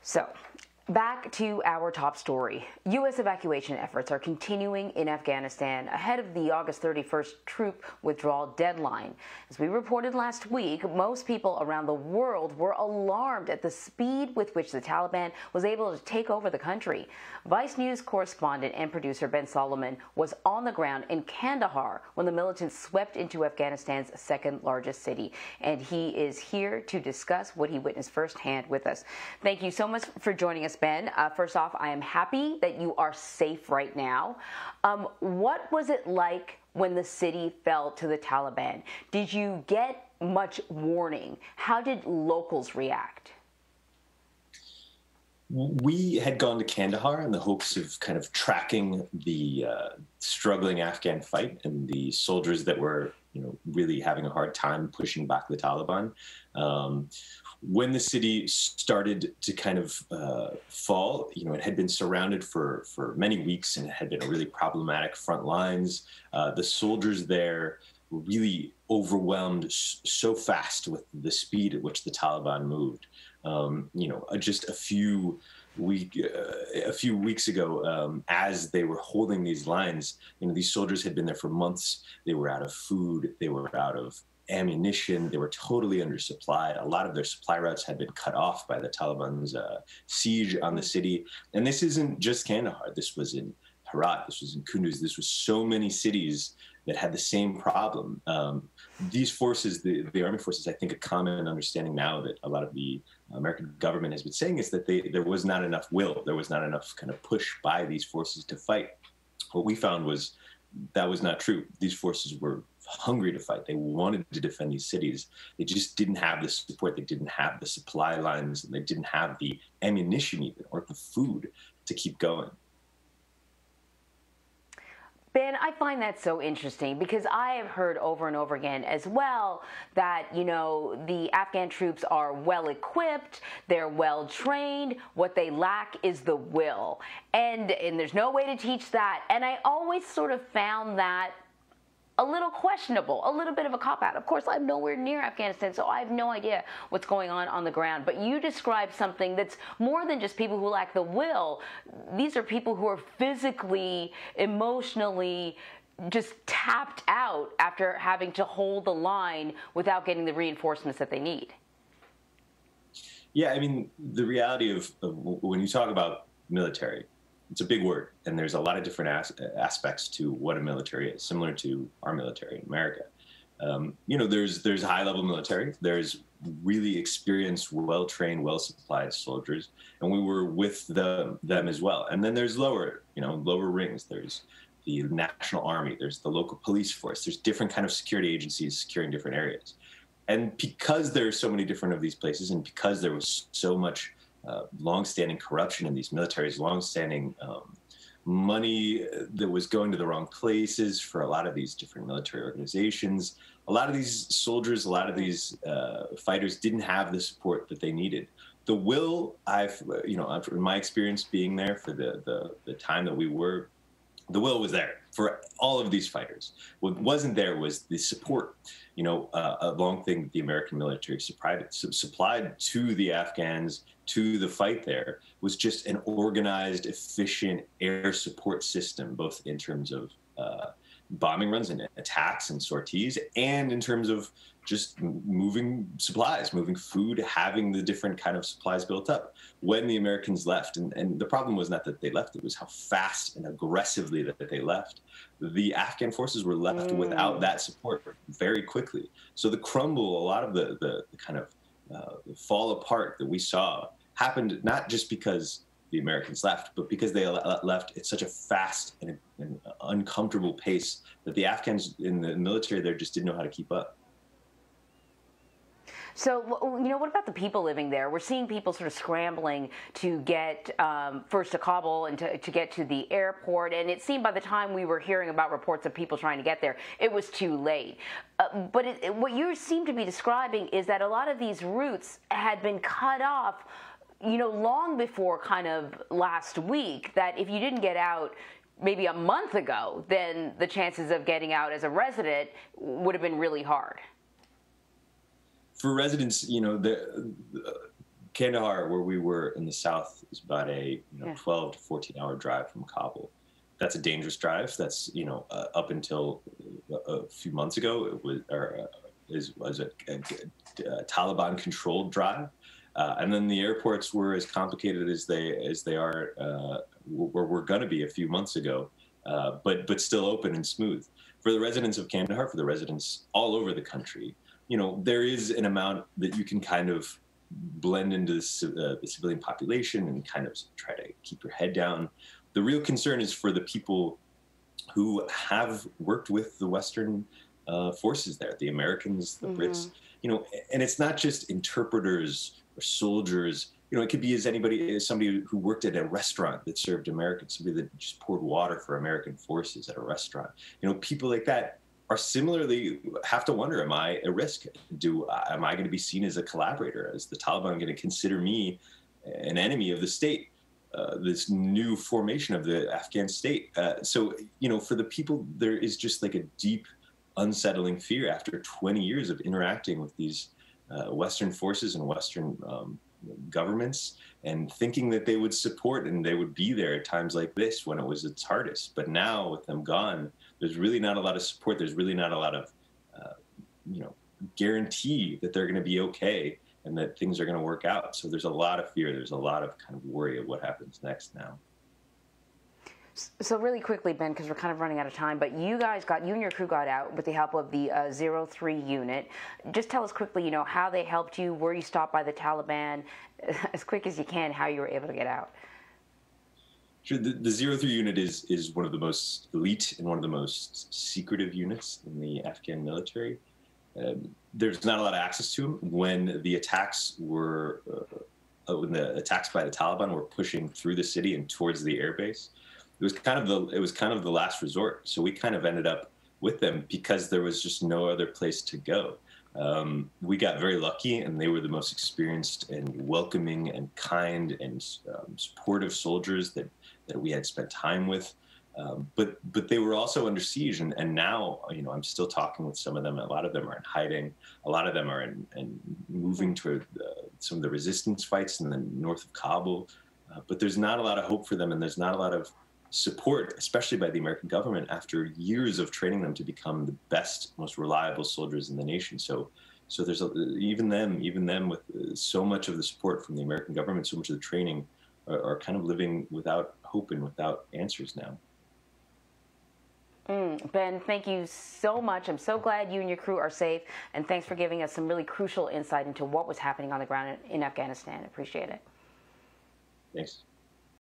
So, back to our top story. U.S. evacuation efforts are continuing in Afghanistan ahead of the August 31st troop withdrawal deadline. As we reported last week, most people around the world were alarmed at the speed with which the Taliban was able to take over the country. Vice News correspondent and producer Ben Solomon was on the ground in Kandahar when the militants swept into Afghanistan's second largest city, and he is here to discuss what he witnessed firsthand with us. Thank you so much for joining us, Ben. First off, I am happy that you are safe right now. What was it like when the city fell to the Taliban? Did you get much warning? How did locals react? We had gone to Kandahar in the hopes of kind of tracking the struggling Afghan fight and the soldiers that were, really having a hard time pushing back the Taliban. When the city started to kind of fall, it had been surrounded for many weeks, and it had been a really problematic front lines. The soldiers there were really overwhelmed so fast with the speed at which the Taliban moved. Just a few weeks ago, as they were holding these lines, these soldiers had been there for months. They were out of food. They were out of ammunition. They were totally undersupplied. A lot of their supply routes had been cut off by the Taliban's siege on the city. And this isn't just Kandahar. This was in Herat. This was in Kunduz. This was so many cities that had the same problem. These forces, the army forces, I think a common understanding now that a lot of the American government has been saying is that there was not enough will. There was not enough kind of push by these forces to fight. What we found was that was not true. These forces were hungry to fight. They wanted to defend these cities. They just didn't have the support. They didn't have the supply lines, and they didn't have the ammunition even, or the food to keep going. Ben, I find that so interesting because I have heard over and over again as well that, the Afghan troops are well equipped, they're well trained, what they lack is the will. And there's no way to teach that. And I always sort of found that a little questionable, a little bit of a cop-out. Of course, I'm nowhere near Afghanistan, so I have no idea what's going on the ground. But you describe something that's more than just people who lack the will. These are people who are physically, emotionally just tapped out after having to hold the line without getting the reinforcements that they need. Yeah, I mean, the reality of when you talk about military, it's a big word, and there's a lot of different aspects to what a military is, similar to our military in America. There's high-level military. There's really experienced, well-trained, well-supplied soldiers, and we were with them as well. And then there's lower rings. There's the National Army. There's the local police force. There's different kind of security agencies securing different areas. And because there are so many different of these places, and because there was so much long-standing corruption in these militaries, long-standing money that was going to the wrong places for a lot of these different military organizations. A lot of these soldiers, a lot of these fighters didn't have the support that they needed. The will, in my experience being there for the time that we were, the will was there for all of these fighters. What wasn't there was the support. A long thing that the American military supplied to the Afghans, to the fight there, was just an organized, efficient air support system, both in terms of bombing runs and attacks and sorties, and in terms of just moving supplies, moving food, having the different kind of supplies built up. When the Americans left, and the problem was not that they left, it was how fast and aggressively that they left. The Afghan forces were left without that support very quickly. So the crumble, a lot of the kind of fall apart that we saw happened not just because the Americans left, but because they left at such a fast and uncomfortable pace that the Afghans in the military there just didn't know how to keep up. So, what about the people living there? We're seeing people sort of scrambling to get first to Kabul and to get to the airport. And it seemed by the time we were hearing about reports of people trying to get there, it was too late. But what you seem to be describing is that a lot of these routes had been cut off, long before kind of last week, that if you didn't get out maybe a month ago, then the chances of getting out as a resident would have been really hard. For residents, Kandahar, where we were in the south, is about a 12 to 14-hour drive from Kabul. That's a dangerous drive. That's up until a few months ago, it was a Taliban-controlled drive, and then the airports were as complicated as they are where we're going to be a few months ago, but still open and smooth. For the residents of Kandahar, for the residents all over the country, there is an amount that you can kind of blend into the civilian population and kind of try to keep your head down. The real concern is for the people who have worked with the Western forces there, the Americans, the Brits, and it's not just interpreters or soldiers. It could be as somebody who worked at a restaurant that served Americans, somebody that just poured water for American forces at a restaurant. People like that are similarly have to wonder, am I a risk? Am I going to be seen as a collaborator? Is the Taliban going to consider me an enemy of the state? This new formation of the Afghan state. So, for the people, there is just like a deep, unsettling fear after 20 years of interacting with these Western forces and Western governments, and thinking that they would support and they would be there at times like this when it was its hardest. But now, with them gone, there's really not a lot of support. There's really not a lot of, guarantee that they're going to be okay and that things are going to work out. So there's a lot of fear. There's a lot of kind of worry of what happens next now. So really quickly, Ben, because we're kind of running out of time, but you and your crew got out with the help of the 03 unit. Just tell us quickly, how they helped you, were you stopped by the Taliban, as quick as you can, how you were able to get out. Sure. The 03 unit is one of the most elite and one of the most secretive units in the Afghan military. There's not a lot of access to them. When the attacks by the Taliban were pushing through the city and towards the airbase, it was kind of the last resort. So we kind of ended up with them because there was just no other place to go. We got very lucky, and they were the most experienced and welcoming and kind and supportive soldiers that we had spent time with. But they were also under siege, and now I'm still talking with some of them. A lot of them are in hiding. A lot of them are in moving toward some of the resistance fights in the north of Kabul. But there's not a lot of hope for them, and there's not a lot of support, especially by the American government, after years of training them to become the best, most reliable soldiers in the nation. So there's even them with so much of the support from the American government, so much of the training, are kind of living without hope and without answers now. Ben, thank you so much. I'm so glad you and your crew are safe, and thanks for giving us some really crucial insight into what was happening on the ground in Afghanistan. Appreciate it. Thanks.